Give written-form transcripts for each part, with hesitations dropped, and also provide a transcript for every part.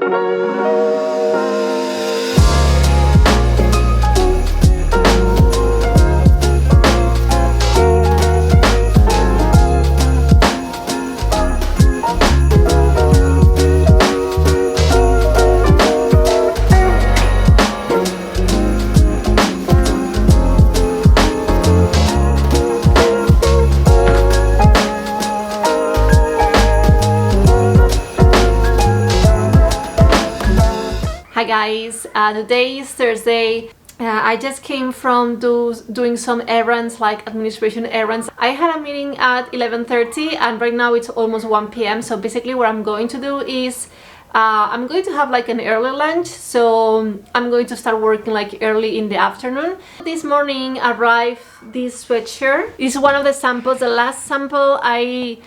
Hi guys, today is Thursday. I just came from doing some errands, like administration errands. I had a meeting at 11:30 and right now it's almost 1 p.m. So basically what I'm going to do is I'm going to have like an early lunch, so I'm going to start working like early in the afternoon. This morning arrived this sweatshirt. It's one of the samples. The last sample I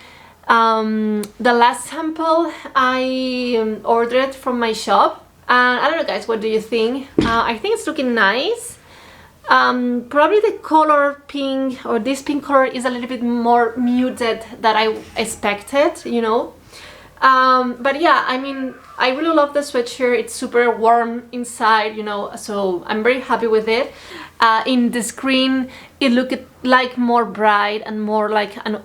ordered from my shop. I don't know guys, what do you think? I think it's looking nice. Probably the color pink, or this pink color, is a little bit more muted than I expected, you know. But yeah, I mean, I really love the sweatshirt. It's super warm inside, you know, so I'm very happy with it. In the screen it looked like more bright and more like an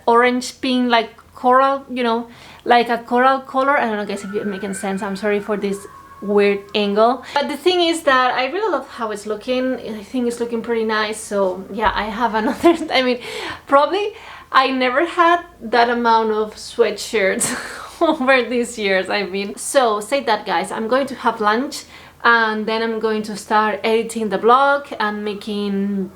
orange pink, like coral, you know, like a coral color. I don't know guys if it's making sense. I'm sorry for this weird angle, but the thing is that I really love how it's looking. I think it's looking pretty nice. So yeah, I have another I mean, probably I never had that amount of sweatshirts over these years. I mean, so say that guys, I'm going to have lunch and then I'm going to start editing the blog and making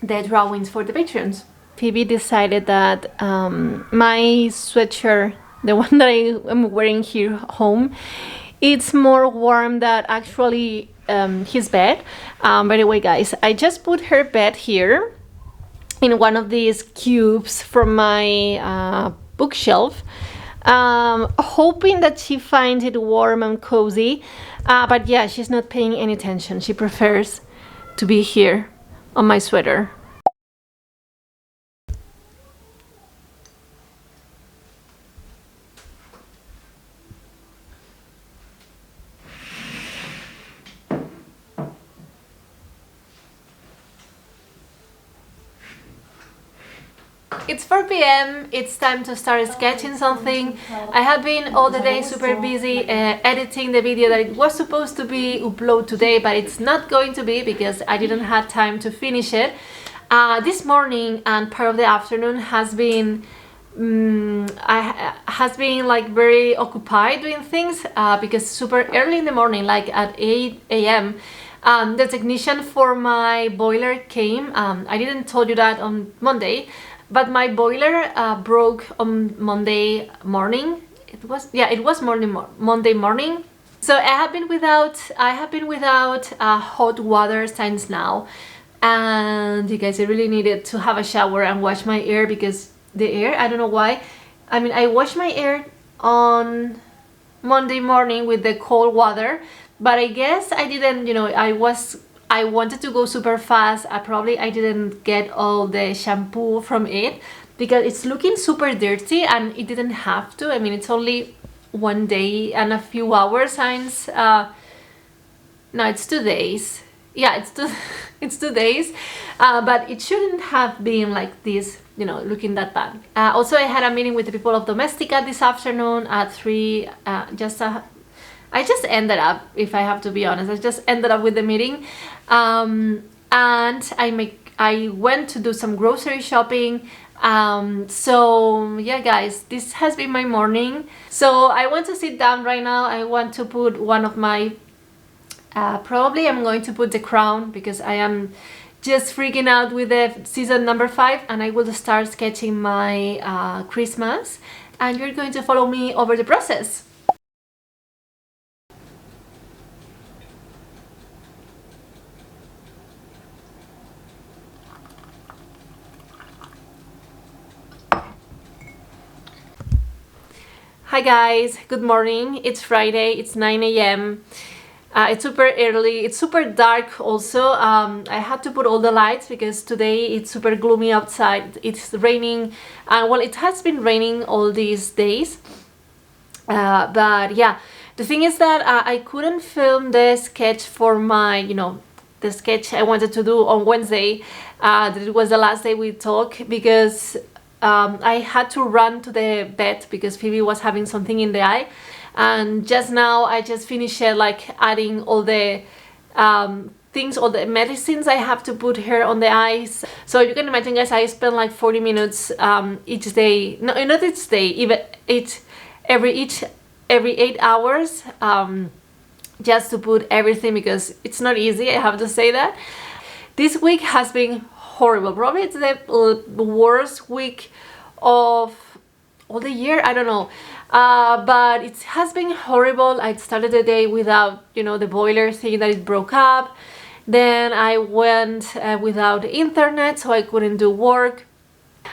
the drawings for the patrons. Phoebe decided that my sweatshirt, the one that I am wearing here home, it's more warm than actually his bed. By the way guys, I just put her bed here in one of these cubes from my bookshelf, hoping that she finds it warm and cozy, but yeah, she's not paying any attention. She prefers to be here on my sweater. It's 4 p.m. It's time to start sketching something. I have been all the day super busy editing the video that it was supposed to be uploaded today, but it's not going to be because I didn't have time to finish it. This morning and part of the afternoon has been like very occupied doing things because super early in the morning, like at 8 a.m. The technician for my boiler came. I didn't tell you that on Monday, but my boiler broke on Monday morning. It was Monday morning. So I have been without hot water since now, and you guys, I really needed to have a shower and wash my hair because the hair, I don't know why. I mean, I washed my hair on Monday morning with the cold water, but I guess I didn't, you know, I wanted to go super fast. I didn't get all the shampoo from it because it's looking super dirty and it didn't have to. I mean, it's only 1 day and a few hours since no, it's 2 days. Yeah, it's 2 days, but it shouldn't have been like this, you know, looking that bad. Also, I had a meeting with the people of Domestica this afternoon at 3. I just ended up, if I have to be honest, I just ended up with the meeting, and I went to do some grocery shopping. So yeah guys, this has been my morning. So I want to sit down right now. I want to put one of my probably I'm going to put The Crown because I am just freaking out with the season number 5, and I will start sketching my Christmas, and you're going to follow me over the process. Hi guys, good morning. It's Friday, it's 9 a.m. It's super early, it's super dark also. I had to put all the lights because today it's super gloomy outside. It's raining, well, it has been raining all these days. But yeah, The thing is that I couldn't film the sketch for my, the sketch I wanted to do on Wednesday. That it was the last day we talked, because I had to run to the vet because Phoebe was having something in the eye. And just now I just finished like adding all the things, all the medicines I have to put here on the eyes. So you can imagine, guys, I spend like 40 minutes each day, no, not each day, even every 8 hours, just to put everything, because it's not easy, I have to say that. This week has been horrible. Probably it's the worst week of all the year, I don't know. But it has been horrible. I started the day without, the boiler thing, that it broke up. Then I went without internet, so I couldn't do work.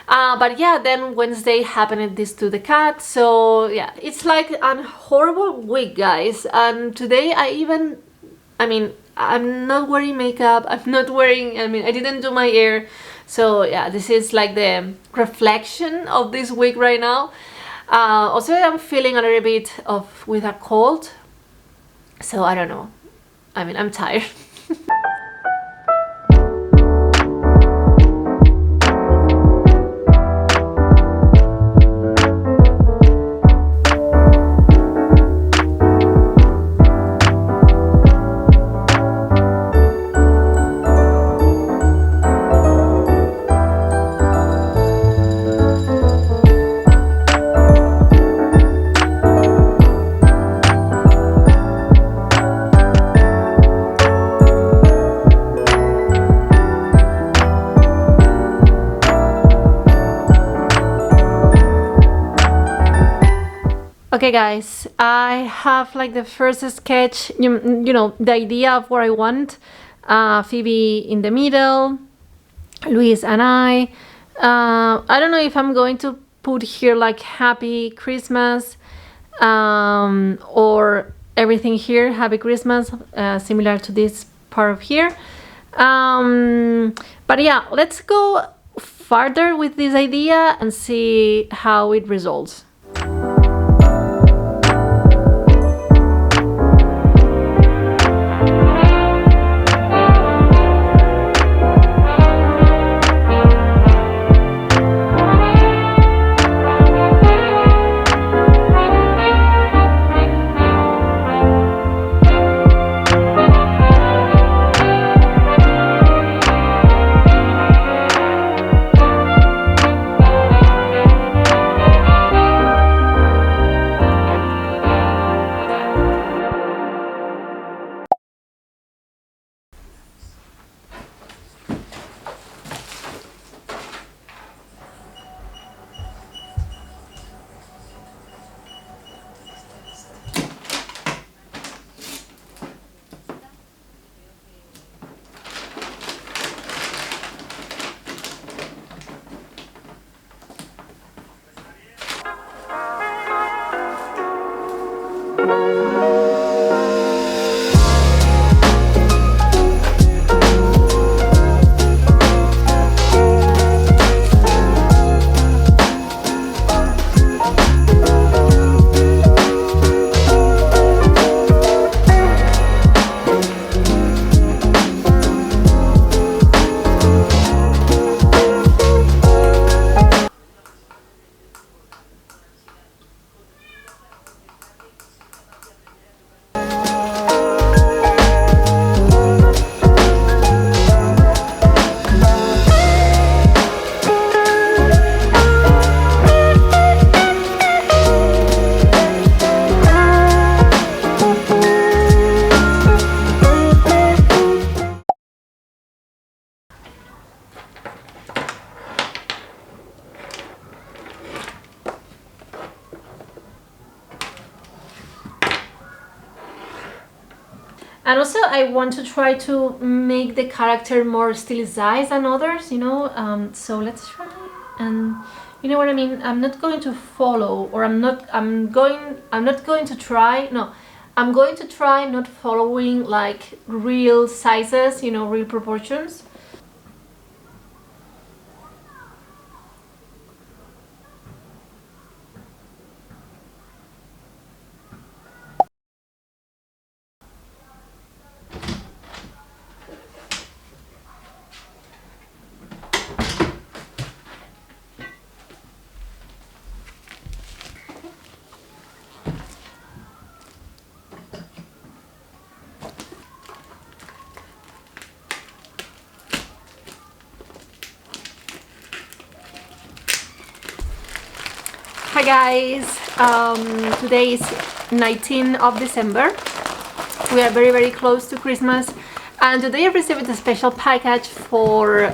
But yeah, then Wednesday happened this to the cat. So yeah, it's like a horrible week, guys. And today I'm not wearing makeup. I'm not wearing, I didn't do my hair. So yeah, this is like the reflection of this week right now. Also, I'm feeling a little bit with a cold. So I don't know. I'm tired. Okay, guys, I have like the first sketch, the idea of what I want. Phoebe in the middle, Luis and I. I don't know if I'm going to put here like Happy Christmas, or everything here, Happy Christmas, similar to this part of here. But yeah, let's go farther with this idea and see how it results. And also I want to try to make the character more stylized than others, so let's try. And you know what I mean? I'm not going to follow, or I'm going to try not following like real sizes, real proportions. Hi guys, today is 19th of December. We are very close to Christmas, and today I received a special package for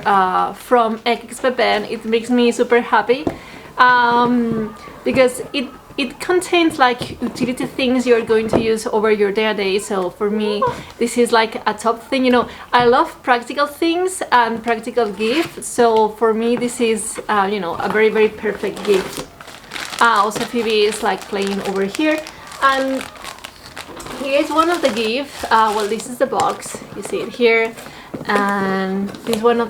from XOXO. It makes me super happy because it contains like utility things you're going to use over your day-to-day. So for me, this is like a top thing. You know, I love practical things and practical gifts. So for me, this is you know, a very perfect gift. Also, Phoebe is like playing over here, and here's one of the gifts. Well, this is the box. You see it here, and this is one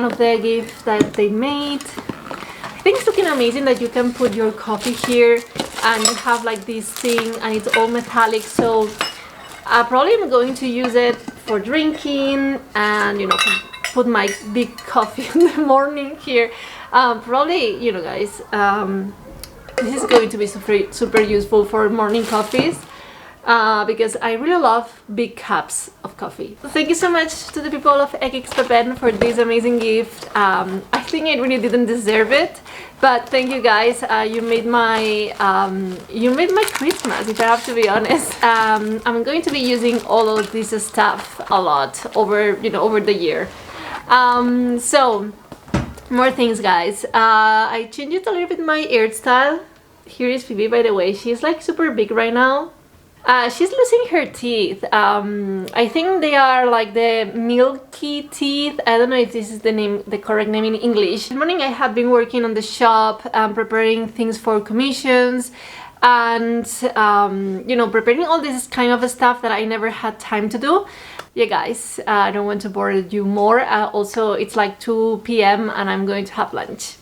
of the gifts that they made. I think it's looking amazing that you can put your coffee here and you have like this thing and it's all metallic, so I probably am going to use it for drinking and, you know, put my big coffee in the morning here. Probably, you know guys, this is going to be super useful for morning coffees. Because I really love big cups of coffee. Thank you so much to the people of XOXO for this amazing gift. I think I really didn't deserve it, but thank you guys. You made my Christmas, if I have to be honest. I'm going to be using all of this stuff a lot over the year. So more things, guys. I changed a little bit my hairstyle. Here is Phoebe, by the way. She's like super big right now. She's losing her teeth. I think they are like the milky teeth. I don't know if this is the correct name in English. This morning I have been working on the shop, preparing things for commissions, and you know, preparing all this kind of stuff that I never had time to do. Yeah guys, I don't want to bore you more. Also, it's like 2 p.m. and I'm going to have lunch.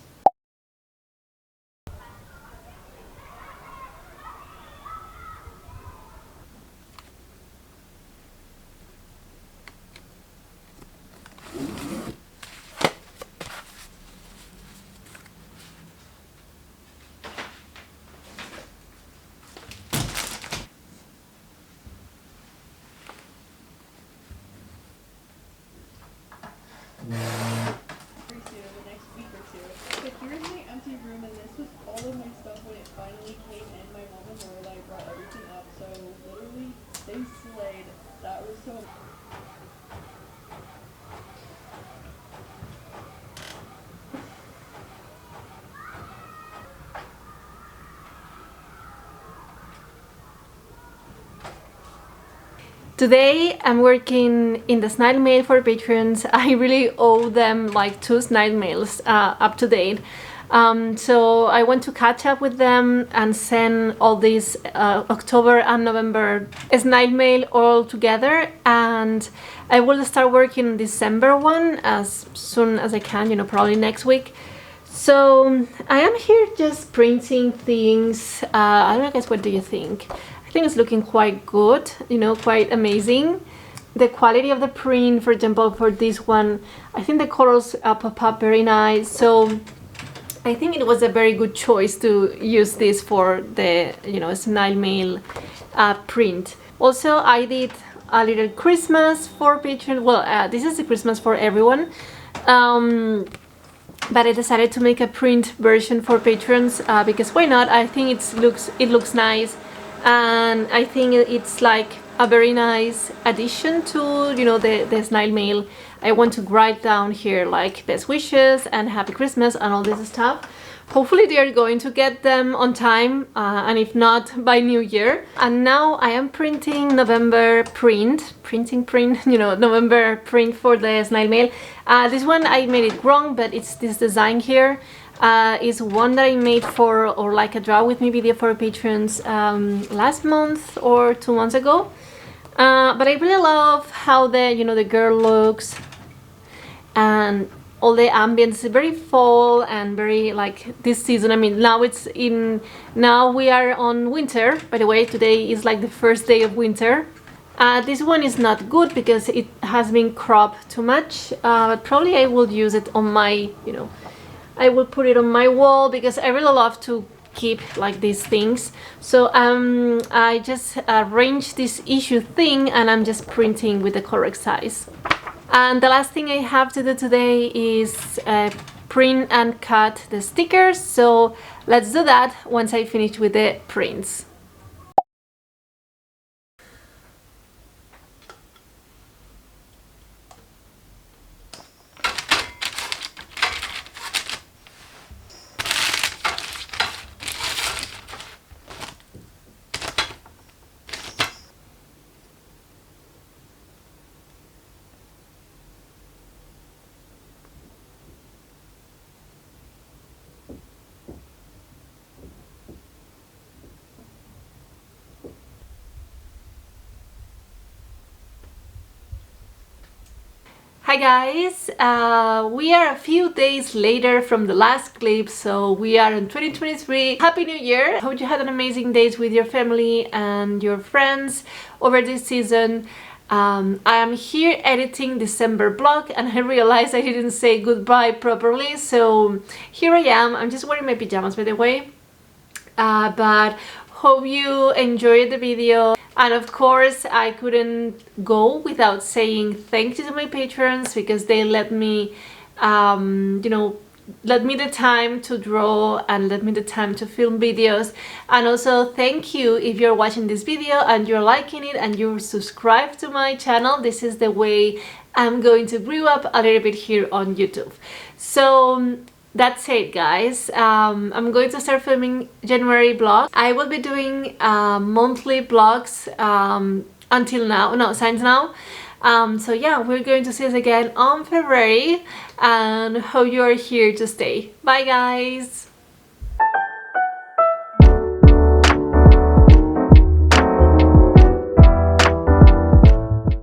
The next week or two. But here's my empty room, and this was all of my stuff when it finally came in. My mom and Lorelai brought everything up, so literally they slayed. That was so. Today I'm working in the snail mail for patrons. I really owe them like 2 snail mails up to date. So I want to catch up with them and send all these October and November snail mail all together, and I will start working December one as soon as I can, you know, probably next week. So I am here just printing things. I don't know guys, what do you think? I think it's looking quite good, you know, quite amazing. The quality of the print, for example, for this one, I think the colors pop up very nice. So I think it was a very good choice to use this for the, you know, snail mail print. Also, I did a little Christmas for patrons. Well, this is a Christmas for everyone. But I decided to make a print version for patrons because why not? I think it looks nice. And I think it's like a very nice addition to, you know, the snail mail. I want to write down here like best wishes and happy Christmas and all this stuff. Hopefully they are going to get them on time, and if not, by New Year. And now I am printing November print, you know, November print for the snail mail. This one I made it wrong, but it's this design here. Is one that I made for, or like a draw with me video for patrons last month or 2 months ago. But I really love how the, you know, the girl looks, and all the ambience is very fall and very like this season. I mean, now we are on winter. By the way, today is like the first day of winter. This one is not good because it has been cropped too much, but probably I will use it on my, you know, I will put it on my wall because I really love to keep like these things. So I just arranged this issue thing and I'm just printing with the correct size. And the last thing I have to do today is print and cut the stickers, so let's do that once I finish with the prints. Hi guys, we are a few days later from the last clip, so we are in 2023. Happy New Year! Hope you had an amazing days with your family and your friends over this season. I am here editing December vlog and I realized I didn't say goodbye properly, so here I am. I'm just wearing my pajamas, by the way, but hope you enjoyed the video. And of course, I couldn't go without saying thank you to my patrons, because they let me, let me the time to draw and let me the time to film videos. And also thank you if you're watching this video and you're liking it and you're subscribed to my channel. This is the way I'm going to grow up a little bit here on YouTube. So that's it, guys. I'm going to start filming January vlogs. I will be doing monthly vlogs until now, no, since now. So yeah, we're going to see us again on February, and hope you are here to stay. Bye guys!